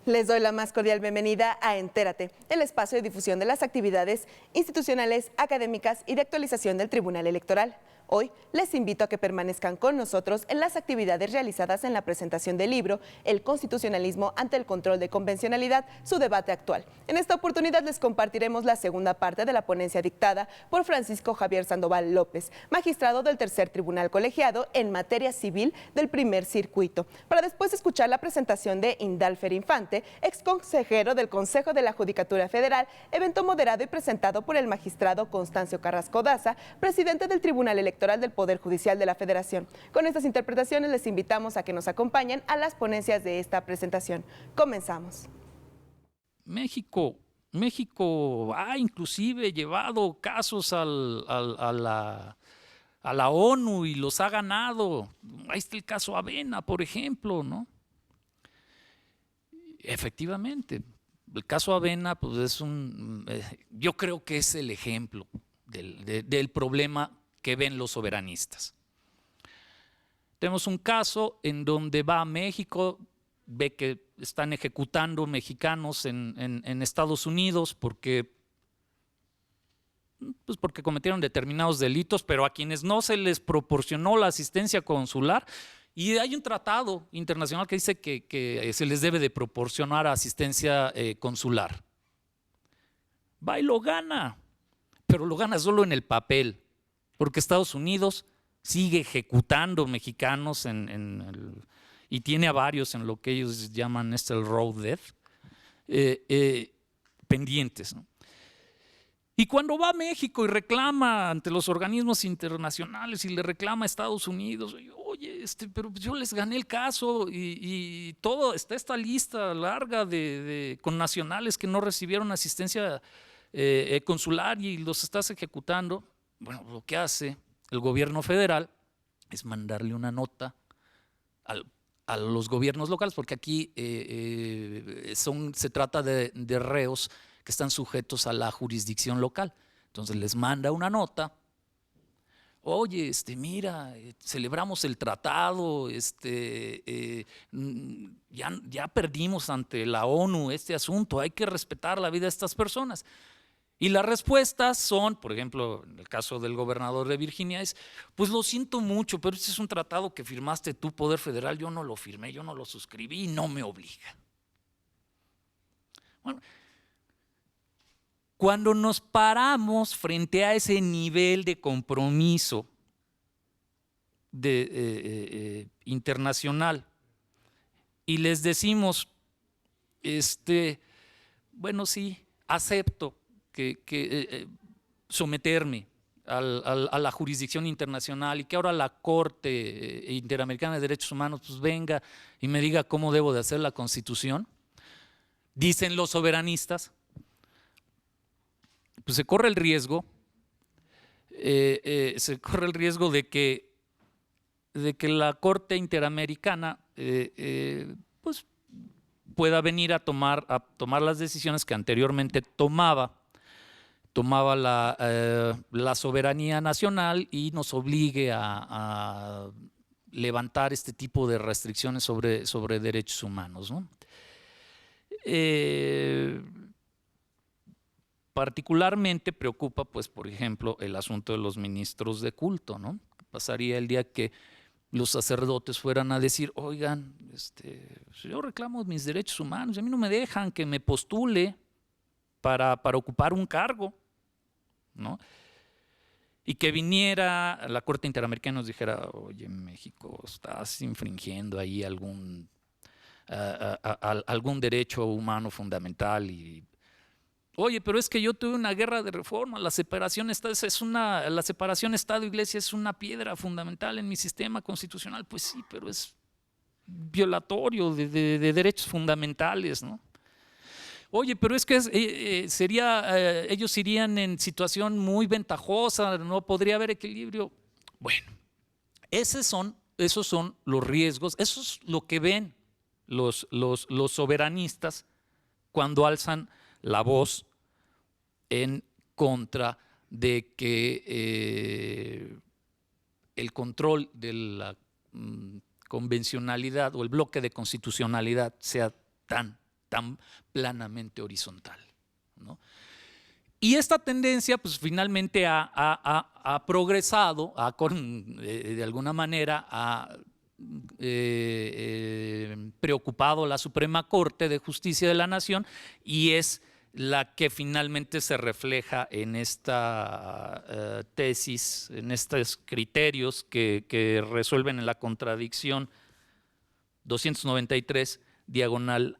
Les doy la más cordial bienvenida a Entérate, el espacio de difusión de las actividades institucionales, académicas y de actualización del Tribunal Electoral. Hoy les invito a que permanezcan con nosotros en las actividades realizadas en la presentación del libro El constitucionalismo ante el control de convencionalidad, su debate actual. En esta oportunidad les compartiremos la segunda parte de la ponencia dictada por Francisco Javier Sandoval López, magistrado del Tercer Tribunal Colegiado en materia civil del Primer Circuito, para después escuchar la presentación de Indalfer Infante, ex consejero del Consejo de la Judicatura Federal, evento moderado y presentado por el magistrado Constancio Carrasco Daza, presidente del Tribunal Electoral del Poder Judicial de la Federación. Con estas interpretaciones les invitamos a que nos acompañen a las ponencias de esta presentación. Comenzamos. México ha inclusive llevado casos a la ONU y los ha ganado. Ahí está el caso Avena, por ejemplo, ¿no? Efectivamente, el caso Avena, pues es yo creo que es el ejemplo del problema que ven los soberanistas. Tenemos un caso en donde va a México, ve que están ejecutando mexicanos en Estados Unidos porque cometieron determinados delitos, pero a quienes no se les proporcionó la asistencia consular. Y hay un tratado internacional que dice que se les debe de proporcionar asistencia consular. Va y lo gana, pero lo gana solo en el papel, porque Estados Unidos sigue ejecutando mexicanos y tiene a varios en lo que ellos llaman el road death, pendientes, ¿no? Y cuando va a México y reclama ante los organismos internacionales y le reclama a Estados Unidos, oye, pero yo les gané el caso y todo, está esta lista larga de connacionales que no recibieron asistencia consular y los estás ejecutando. Bueno, lo que hace el gobierno federal es mandarle una nota a los gobiernos locales, porque aquí se trata de reos que están sujetos a la jurisdicción local. Entonces les manda una nota. Oye, mira, celebramos el tratado, ya perdimos ante la ONU este asunto, hay que respetar la vida de estas personas. Y las respuestas son, por ejemplo, en el caso del gobernador de Virginia, pues lo siento mucho, pero este es un tratado que firmaste tú, Poder Federal, yo no lo firmé, yo no lo suscribí y no me obliga. Bueno, cuando nos paramos frente a ese nivel de compromiso internacional y les decimos, bueno, sí, acepto que someterme a la jurisdicción internacional y que ahora la Corte Interamericana de Derechos Humanos pues venga y me diga cómo debo de hacer la Constitución, dicen los soberanistas, pues se corre el riesgo de que la Corte Interamericana pues pueda venir a tomar las decisiones que anteriormente tomaba la soberanía nacional y nos obligue a levantar este tipo de restricciones sobre derechos humanos, ¿no? Particularmente preocupa, pues, por ejemplo, el asunto de los ministros de culto, ¿no? Pasaría el día que los sacerdotes fueran a decir, oigan, yo reclamo mis derechos humanos, a mí no me dejan que me postule para ocupar un cargo, ¿no? Y que viniera la Corte Interamericana y nos dijera, oye, México, estás infringiendo ahí algún derecho humano fundamental y Oye, pero es que yo tuve una guerra de reforma, la separación Estado-Iglesia es una piedra fundamental en mi sistema constitucional. Pues sí, pero es violatorio de derechos fundamentales, ¿no? Oye, pero es que ellos irían en situación muy ventajosa, no podría haber equilibrio. Bueno, esos son los riesgos, eso es lo que ven los soberanistas cuando alzan la voz en contra de que el control de la convencionalidad o el bloque de constitucionalidad sea tan planamente horizontal, ¿no? Y esta tendencia, pues finalmente ha progresado, de alguna manera ha preocupado a la Suprema Corte de Justicia de la Nación, y es la que finalmente se refleja en esta tesis, en estos criterios que resuelven en la contradicción 293, diagonal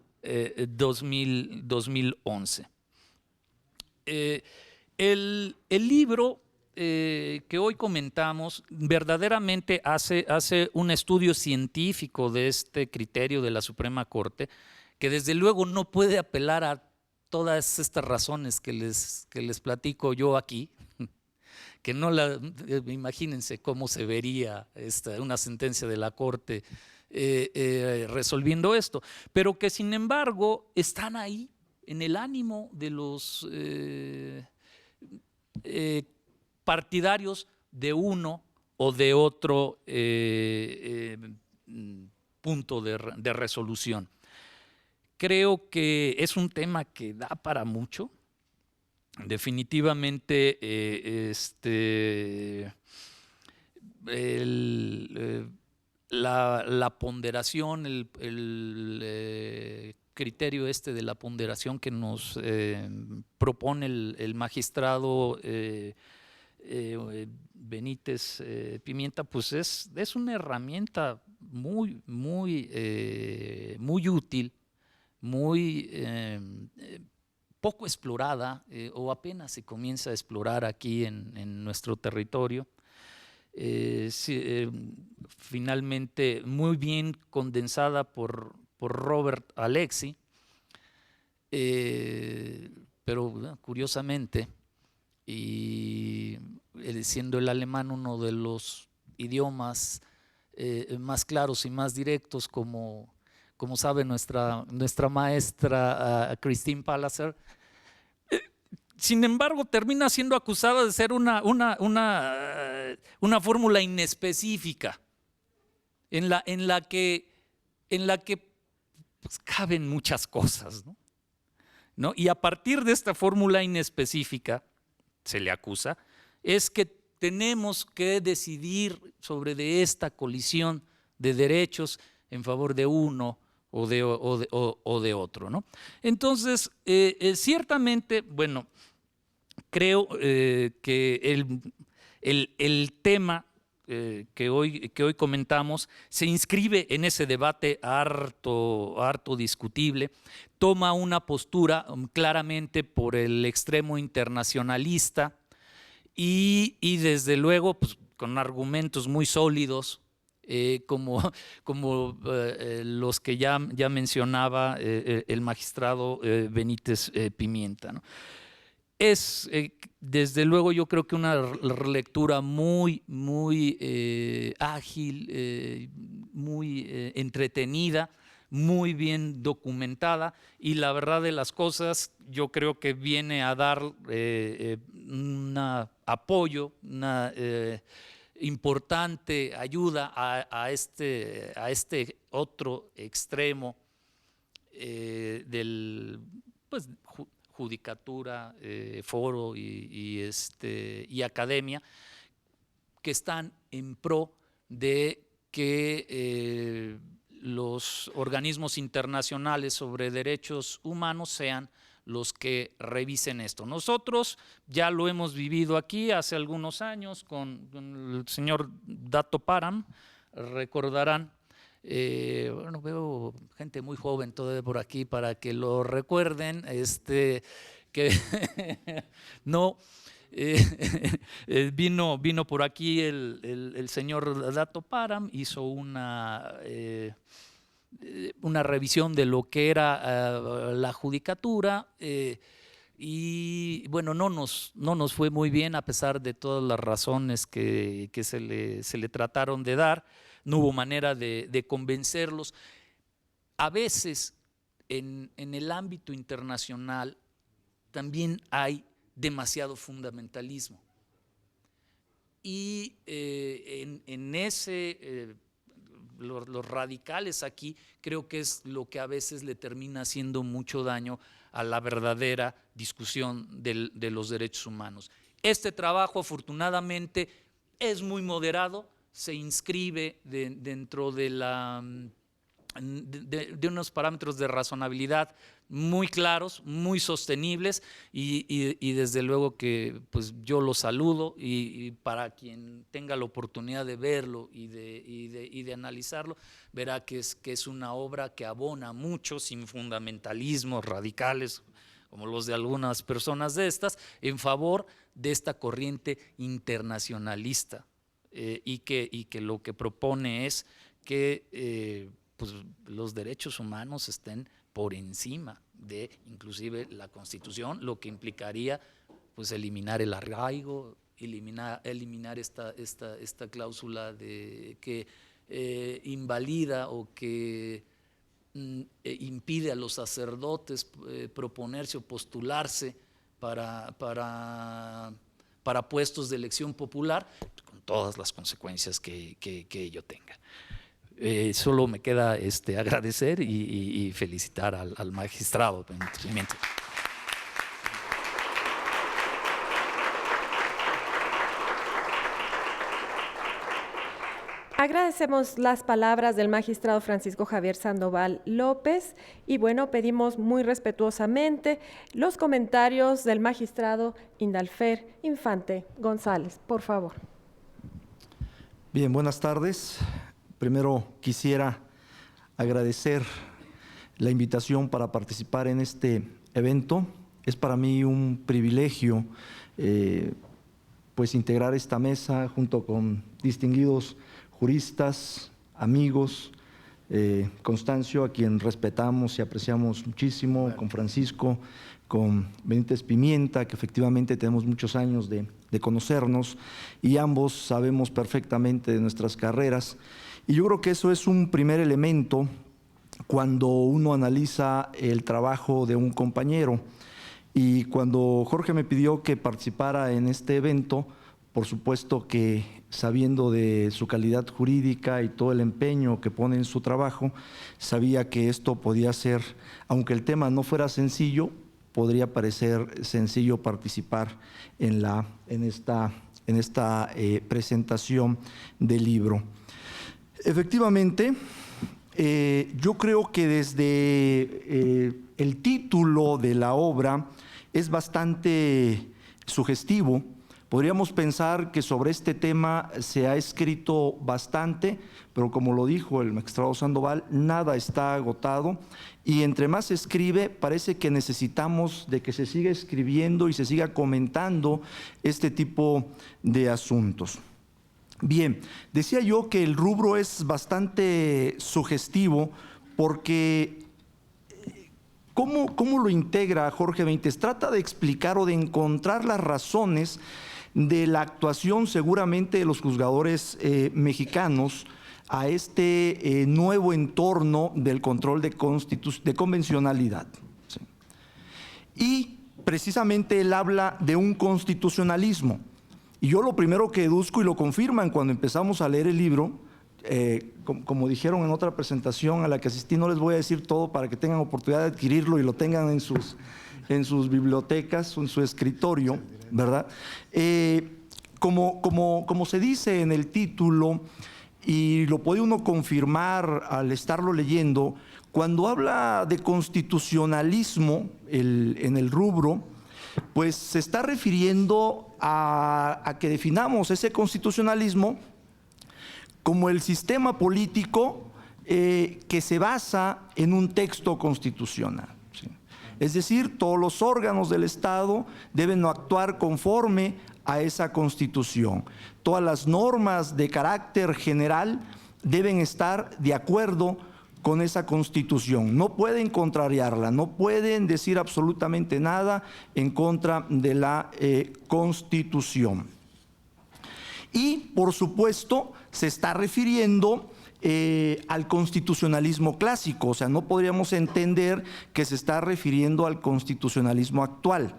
2011. El libro que hoy comentamos verdaderamente hace un estudio científico de este criterio de la Suprema Corte, que desde luego no puede apelar a todas estas razones que les platico yo aquí, que imagínense cómo se vería una sentencia de la Corte resolviendo esto, pero que sin embargo están ahí en el ánimo de los partidarios de uno o de otro punto de resolución. Creo que es un tema que da para mucho. Definitivamente la ponderación, el criterio de la ponderación que nos propone el magistrado Benítez Pimienta, pues es una herramienta muy útil, muy poco explorada o apenas se comienza a explorar aquí en nuestro territorio. Finalmente muy bien condensada por Robert Alexy, pero curiosamente, y siendo el alemán uno de los idiomas más claros y más directos, como sabe nuestra maestra Christine Palliser, sin embargo termina siendo acusada de ser una fórmula inespecífica en la que pues, caben muchas cosas, ¿no? Y a partir de esta fórmula inespecífica, se le acusa, es que tenemos que decidir sobre de esta colisión de derechos en favor de uno o de otro, ¿no? Entonces, ciertamente, bueno, creo que el tema que hoy comentamos se inscribe en ese debate harto discutible, toma una postura claramente por el extremo internacionalista y desde luego pues, con argumentos muy sólidos, como los que ya mencionaba el magistrado Benítez Pimienta, ¿no? Es, desde luego, yo creo que una lectura muy ágil, muy entretenida, muy bien documentada, y la verdad de las cosas, yo creo que viene a dar un apoyo, una importante ayuda a este otro extremo del pues, judicatura, foro y academia, que están en pro de que los organismos internacionales sobre derechos humanos sean los que revisen esto. Nosotros ya lo hemos vivido aquí hace algunos años con el señor Dato Param, recordarán. Bueno, veo gente muy joven todavía por aquí para que lo recuerden, que no. Vino por aquí el señor Dato Param, hizo una revisión de lo que era la judicatura, y bueno, no nos fue muy bien a pesar de todas las razones que se le trataron de dar. No hubo manera de convencerlos. A veces en el ámbito internacional también hay demasiado fundamentalismo. Y los radicales aquí creo que es lo que a veces le termina haciendo mucho daño a la verdadera discusión de los derechos humanos. Este trabajo, afortunadamente, es muy moderado, se inscribe dentro de unos parámetros de razonabilidad muy claros, muy sostenibles, y desde luego que pues yo lo saludo, y para quien tenga la oportunidad de verlo y de analizarlo, verá que es una obra que abona mucho, sin fundamentalismos radicales como los de algunas personas de estas, en favor de esta corriente internacionalista, y que lo que propone es que pues los derechos humanos estén por encima de inclusive la Constitución, lo que implicaría pues eliminar el arraigo, eliminar esta cláusula que invalida o que impide a los sacerdotes proponerse o postularse para puestos de elección popular, con todas las consecuencias que ello tenga. Solo me queda agradecer y felicitar al magistrado. Agradecemos las palabras del magistrado Francisco Javier Sandoval López y bueno, pedimos muy respetuosamente los comentarios del magistrado Indalfer Infante González, por favor. Bien, buenas tardes. Primero quisiera agradecer la invitación para participar en este evento. Es para mí un privilegio pues integrar esta mesa junto con distinguidos juristas, amigos, Constancio, a quien respetamos y apreciamos muchísimo, con Francisco, con Benítez Pimienta, que efectivamente tenemos muchos años de conocernos y ambos sabemos perfectamente de nuestras carreras. Y yo creo que eso es un primer elemento cuando uno analiza el trabajo de un compañero. Y cuando Jorge me pidió que participara en este evento, por supuesto que sabiendo de su calidad jurídica y todo el empeño que pone en su trabajo, sabía que esto podía ser, aunque el tema no fuera sencillo, podría parecer sencillo participar en esta presentación del libro. Efectivamente, yo creo que desde el título de la obra es bastante sugestivo. Podríamos pensar que sobre este tema se ha escrito bastante, pero como lo dijo el magistrado Sandoval, nada está agotado y entre más se escribe parece que necesitamos de que se siga escribiendo y se siga comentando este tipo de asuntos. Bien, decía yo que el rubro es bastante sugestivo porque ¿cómo lo integra Jorge Benítez? Trata de explicar o de encontrar las razones de la actuación seguramente de los juzgadores mexicanos a este nuevo entorno del control de convencionalidad. ¿Sí? Y precisamente él habla de un constitucionalismo. Y yo lo primero que deduzco, y lo confirman cuando empezamos a leer el libro, como dijeron en otra presentación a la que asistí, no les voy a decir todo para que tengan oportunidad de adquirirlo y lo tengan en sus bibliotecas o en su escritorio, ¿verdad? Como se dice en el título, y lo puede uno confirmar al estarlo leyendo, cuando habla de constitucionalismo en el rubro, pues se está refiriendo a que definamos ese constitucionalismo como el sistema político que se basa en un texto constitucional. ¿Sí? Es decir, todos los órganos del Estado deben actuar conforme a esa Constitución. Todas las normas de carácter general deben estar de acuerdo con esa Constitución. No pueden contrariarla, no pueden decir absolutamente nada en contra de la Constitución. Y, por supuesto, se está refiriendo al constitucionalismo clásico, o sea, no podríamos entender que se está refiriendo al constitucionalismo actual,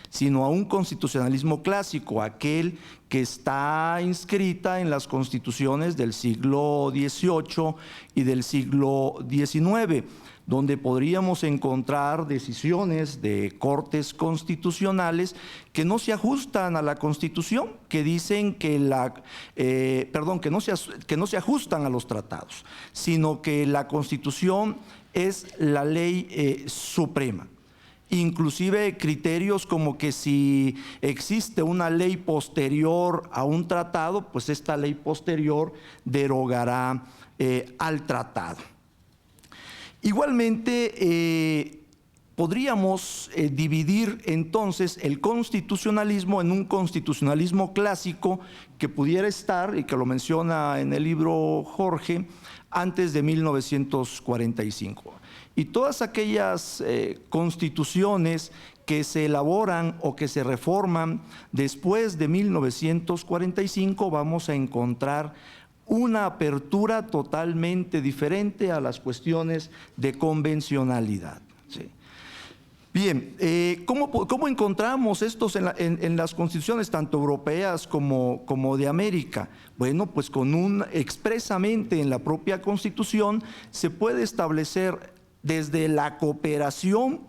sino a un constitucionalismo clásico, aquel que está inscrita en las constituciones del siglo XVIII y del siglo XIX, donde podríamos encontrar decisiones de cortes constitucionales que no se ajustan a la Constitución, que dicen que que no se ajustan a los tratados, sino que la Constitución es la ley suprema. Inclusive criterios como que si existe una ley posterior a un tratado, pues esta ley posterior derogará al tratado. Igualmente, podríamos dividir entonces el constitucionalismo en un constitucionalismo clásico que pudiera estar, y que lo menciona en el libro Jorge, antes de 1945. Y todas aquellas constituciones que se elaboran o que se reforman después de 1945, vamos a encontrar una apertura totalmente diferente a las cuestiones de convencionalidad. ¿Sí? Bien, ¿cómo encontramos estos en las constituciones tanto europeas como de América? Bueno, pues expresamente en la propia Constitución se puede establecer desde la cooperación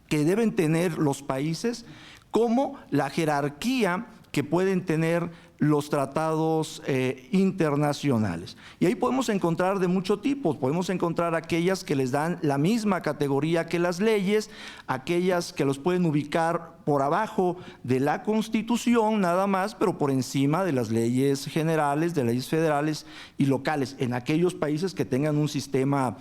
que deben tener los países, como la jerarquía que pueden tener los tratados internacionales. Y ahí podemos encontrar de muchos tipos. Podemos encontrar aquellas que les dan la misma categoría que las leyes, aquellas que los pueden ubicar por abajo de la Constitución nada más, pero por encima de las leyes generales, de leyes federales y locales, en aquellos países que tengan un sistema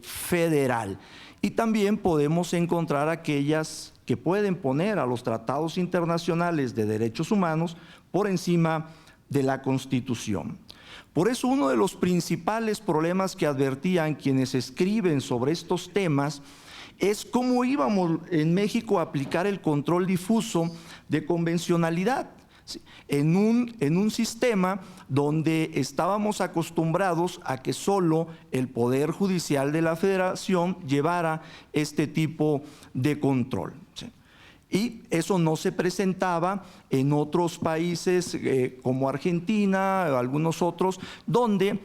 federal. Y también podemos encontrar aquellas que pueden poner a los tratados internacionales de derechos humanos por encima de la Constitución. Por eso uno de los principales problemas que advertían quienes escriben sobre estos temas es cómo íbamos en México a aplicar el control difuso de convencionalidad en un sistema donde estábamos acostumbrados a que solo el Poder Judicial de la Federación llevara este tipo de control. Y eso no se presentaba en otros países como Argentina, algunos otros, donde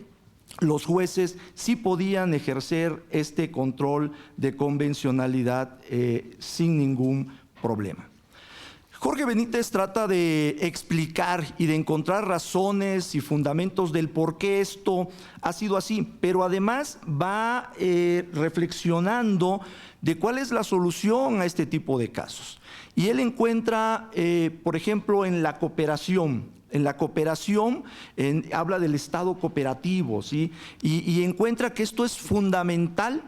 los jueces sí podían ejercer este control de convencionalidad sin ningún problema. Jorge Benítez trata de explicar y de encontrar razones y fundamentos del por qué esto ha sido así, pero además va reflexionando de cuál es la solución a este tipo de casos. Y él encuentra, por ejemplo, en la cooperación. En la cooperación habla del Estado cooperativo, ¿sí? Y encuentra que esto es fundamental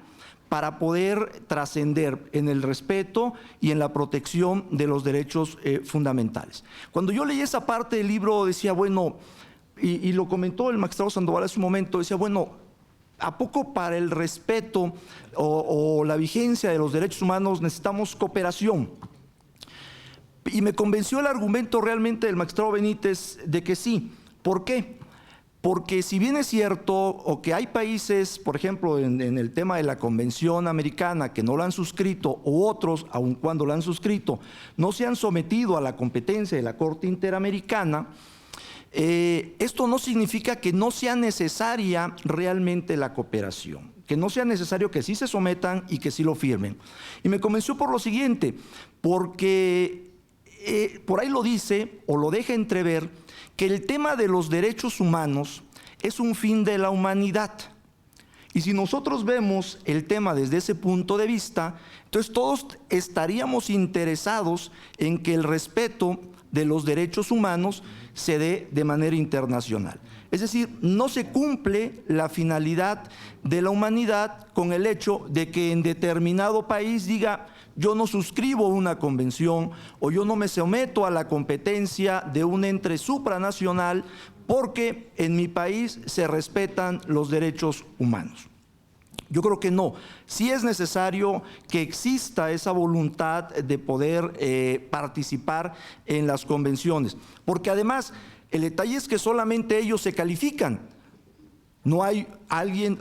para poder trascender en el respeto y en la protección de los derechos fundamentales. Cuando yo leí esa parte del libro decía, bueno, y lo comentó el magistrado Sandoval hace un momento, decía, bueno, ¿a poco para el respeto o la vigencia de los derechos humanos necesitamos cooperación? Y me convenció el argumento realmente del magistrado Benítez de que sí. ¿Por qué? Porque si bien es cierto, o que hay países, por ejemplo, en el tema de la Convención Americana, que no la han suscrito, u otros, aun cuando la han suscrito, no se han sometido a la competencia de la Corte Interamericana, esto no significa que no sea necesaria realmente la cooperación, que no sea necesario que sí se sometan y que sí lo firmen. Y me convenció por lo siguiente, porque por ahí lo dice, o lo deja entrever, que el tema de los derechos humanos es un fin de la humanidad. Y si nosotros vemos el tema desde ese punto de vista, entonces todos estaríamos interesados en que el respeto de los derechos humanos se dé de manera internacional. Es decir, no se cumple la finalidad de la humanidad con el hecho de que en determinado país diga: yo no suscribo una convención o yo no me someto a la competencia de un ente supranacional porque en mi país se respetan los derechos humanos. Yo creo que no. Sí es necesario que exista esa voluntad de poder participar en las convenciones, porque además el detalle es que solamente ellos se califican. No hay alguien,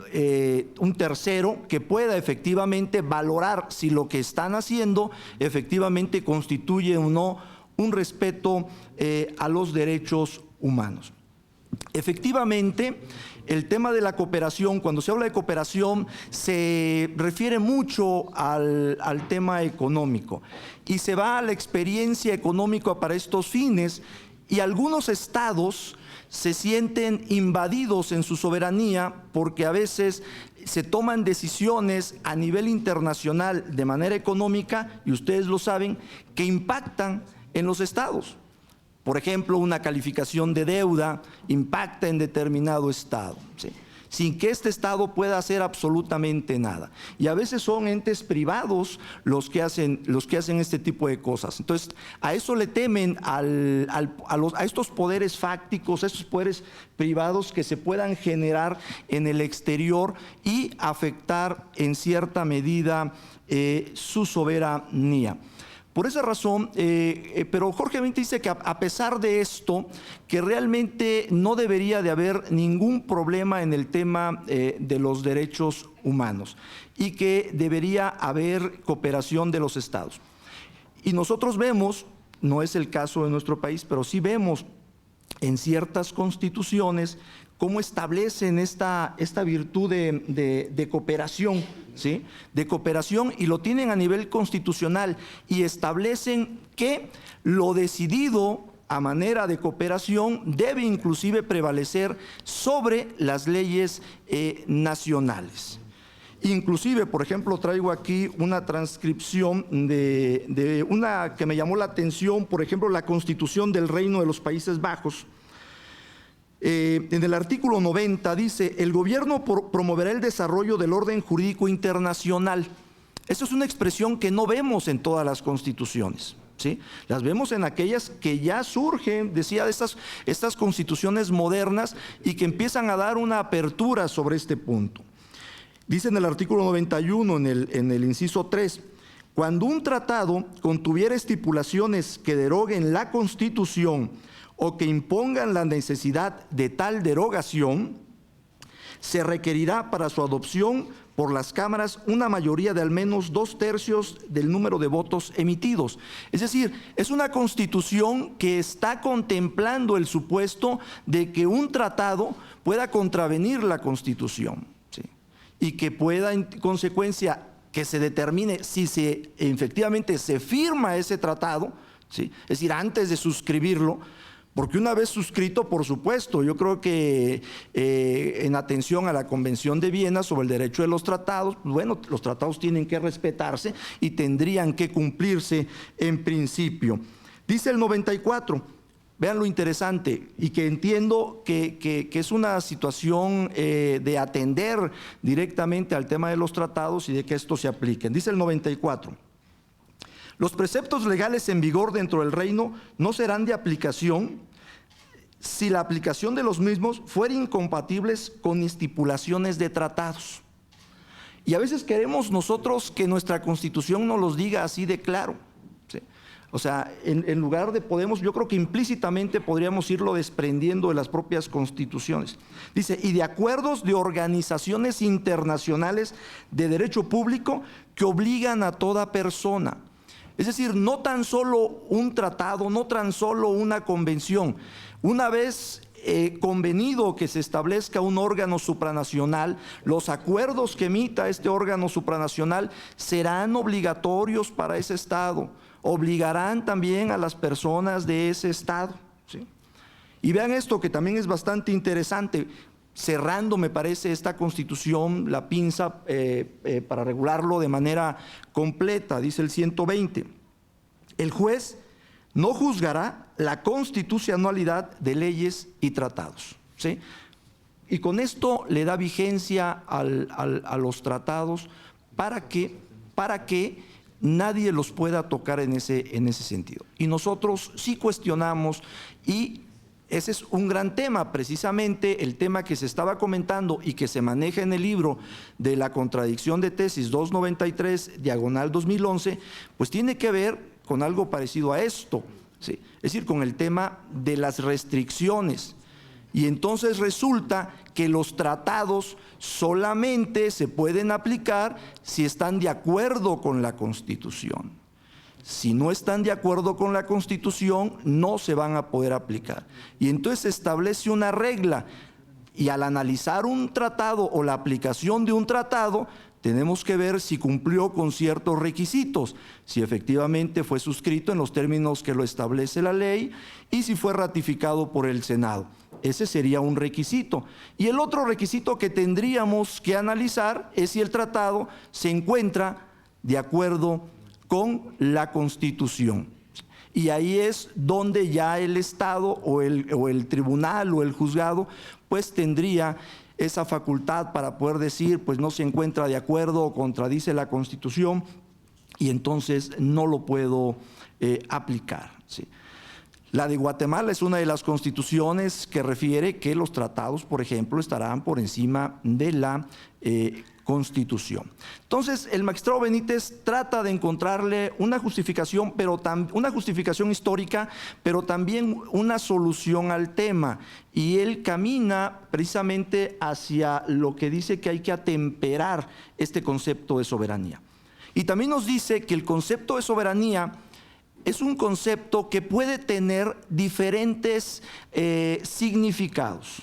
un tercero, que pueda efectivamente valorar si lo que están haciendo efectivamente constituye o no un respeto a los derechos humanos. Efectivamente, el tema de la cooperación, cuando se habla de cooperación, se refiere mucho al tema económico y se va a la experiencia económica para estos fines, y algunos estados se sienten invadidos en su soberanía porque a veces se toman decisiones a nivel internacional de manera económica, y ustedes lo saben, que impactan en los estados. Por ejemplo, una calificación de deuda impacta en determinado estado, ¿sí?, sin que este estado pueda hacer absolutamente nada. Y a veces son entes privados los que hacen este tipo de cosas. Entonces, a eso le temen a estos poderes fácticos, a estos poderes privados que se puedan generar en el exterior y afectar en cierta medida su soberanía. Por esa razón, pero Jorge Benítez dice que a pesar de esto, que realmente no debería de haber ningún problema en el tema de los derechos humanos y que debería haber cooperación de los estados. Y nosotros vemos, no es el caso de nuestro país, pero sí vemos en ciertas constituciones cómo establecen esta virtud de cooperación, ¿sí?, de cooperación, y lo tienen a nivel constitucional, y establecen que lo decidido a manera de cooperación debe inclusive prevalecer sobre las leyes nacionales. Inclusive, por ejemplo, traigo aquí una transcripción de una que me llamó la atención, por ejemplo, la Constitución del Reino de los Países Bajos. En el artículo 90 dice: el gobierno promoverá el desarrollo del orden jurídico internacional. Esa es una expresión que no vemos en todas las constituciones, ¿sí? Las vemos en aquellas que ya surgen, decía, de estas constituciones modernas, y que empiezan a dar una apertura sobre este punto. Dice en el artículo 91, en el inciso 3, cuando un tratado contuviera estipulaciones que deroguen la Constitución o que impongan la necesidad de tal derogación, se requerirá para su adopción por las cámaras una mayoría de al menos 2/3 del número de votos emitidos. Es decir, es una constitución que está contemplando el supuesto de que un tratado pueda contravenir la Constitución, ¿sí?, y que pueda, en consecuencia, que se determine si efectivamente se firma ese tratado, ¿sí?, es decir, antes de suscribirlo. Porque una vez suscrito, por supuesto, yo creo que en atención a la Convención de Viena sobre el derecho de los tratados, pues bueno, los tratados tienen que respetarse y tendrían que cumplirse en principio. Dice el 94, vean lo interesante, y que entiendo que es una situación de atender directamente al tema de los tratados y de que esto se apliquen. Dice el 94. Los preceptos legales en vigor dentro del reino no serán de aplicación si la aplicación de los mismos fuera incompatibles con estipulaciones de tratados. Y a veces queremos nosotros que nuestra Constitución nos los diga así de claro, ¿sí? O sea, en lugar de yo creo que implícitamente podríamos irlo desprendiendo de las propias constituciones. Dice, y de acuerdos de organizaciones internacionales de derecho público que obligan a toda persona. Es decir, no tan solo un tratado, no tan solo una convención. Una vez convenido que se establezca un órgano supranacional, los acuerdos que emita este órgano supranacional serán obligatorios para ese estado, obligarán también a las personas de ese estado, ¿sí? Y vean esto que también es bastante interesante. Cerrando, me parece, esta Constitución, la pinza para regularlo de manera completa, dice el 120. El juez no juzgará la constitucionalidad de leyes y tratados. ¿sí? Y con esto le da vigencia a los tratados para que nadie los pueda tocar en ese sentido. Y nosotros sí cuestionamos, y ese es un gran tema, precisamente el tema que se estaba comentando y que se maneja en el libro de la contradicción de tesis 293/2011, pues tiene que ver con algo parecido a esto, ¿sí? Es decir, con el tema de las restricciones. Y entonces resulta que los tratados solamente se pueden aplicar si están de acuerdo con la Constitución. Si no están de acuerdo con la Constitución, no se van a poder aplicar. Y entonces se establece una regla, y al analizar un tratado o la aplicación de un tratado, tenemos que ver si cumplió con ciertos requisitos, si efectivamente fue suscrito en los términos que lo establece la ley y si fue ratificado por el Senado. Ese sería un requisito. Y el otro requisito que tendríamos que analizar es si el tratado se encuentra de acuerdo con la Constitución. Y ahí es donde ya el Estado o el tribunal o el juzgado pues tendría esa facultad para poder decir pues no se encuentra de acuerdo o contradice la Constitución y entonces no lo puedo aplicar, ¿sí? La de Guatemala es una de las constituciones que refiere que los tratados, por ejemplo, estarán por encima de la Constitución. Entonces, el magistrado Benítez trata de encontrarle una justificación, una justificación histórica, pero también una solución al tema. Y él camina precisamente hacia lo que dice que hay que atemperar este concepto de soberanía. Y también nos dice que el concepto de soberanía es un concepto que puede tener diferentes significados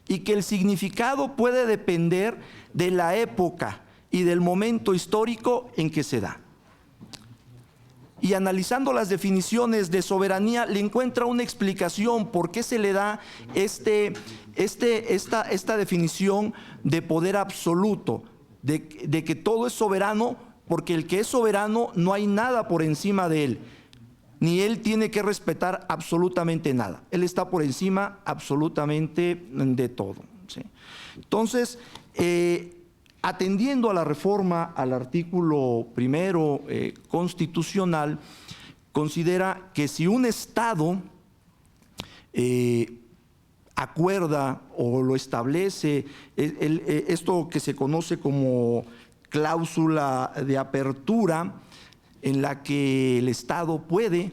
y que el significado puede depender de la época y del momento histórico en que se da. Y analizando las definiciones de soberanía, le encuentra una explicación por qué se le da esta definición de poder absoluto, de que todo es soberano, porque el que es soberano no hay nada por encima de él, ni él tiene que respetar absolutamente nada. Él está por encima absolutamente de todo, ¿sí? Entonces, atendiendo a la reforma al artículo primero constitucional, considera que si un Estado acuerda o lo establece, esto que se conoce como cláusula de apertura, en la que el Estado puede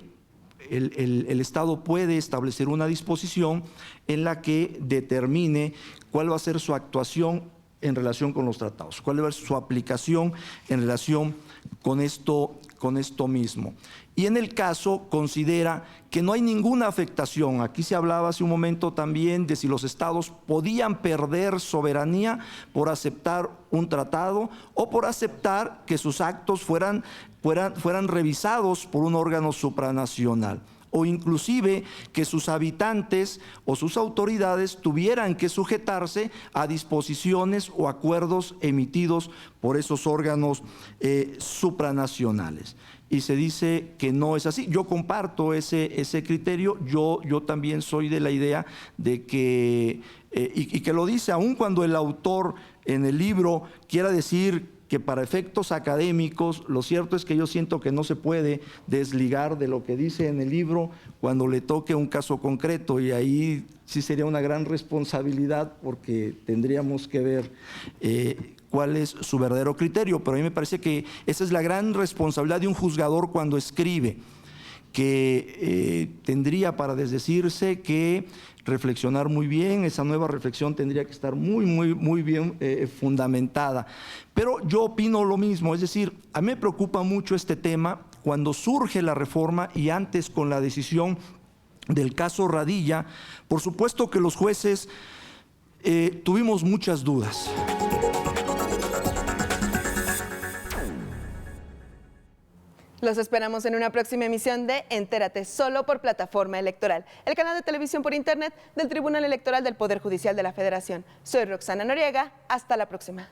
establecer una disposición en la que determine cuál va a ser su actuación en relación con los tratados, cuál va a ser su aplicación en relación con esto mismo. Y en el caso considera que no hay ninguna afectación. Aquí se hablaba hace un momento también de si los estados podían perder soberanía por aceptar un tratado o por aceptar que sus actos fueran revisados por un órgano supranacional, o inclusive que sus habitantes o sus autoridades tuvieran que sujetarse a disposiciones o acuerdos emitidos por esos órganos supranacionales. Y se dice que no es así. Yo comparto ese criterio. Yo también soy de la idea de que, y que lo dice aun cuando el autor en el libro quiera decir que para efectos académicos, lo cierto es que yo siento que no se puede desligar de lo que dice en el libro cuando le toque un caso concreto, y ahí sí sería una gran responsabilidad porque tendríamos que ver cuál es su verdadero criterio. Pero a mí me parece que esa es la gran responsabilidad de un juzgador cuando escribe, que tendría para desdecirse que reflexionar muy bien. Esa nueva reflexión tendría que estar muy bien fundamentada. Pero yo opino lo mismo, es decir, a mí me preocupa mucho este tema cuando surge la reforma y antes con la decisión del caso Radilla. Por supuesto que los jueces tuvimos muchas dudas. Los esperamos en una próxima emisión de Entérate, solo por Plataforma Electoral, el canal de televisión por internet del Tribunal Electoral del Poder Judicial de la Federación. Soy Roxana Noriega, hasta la próxima.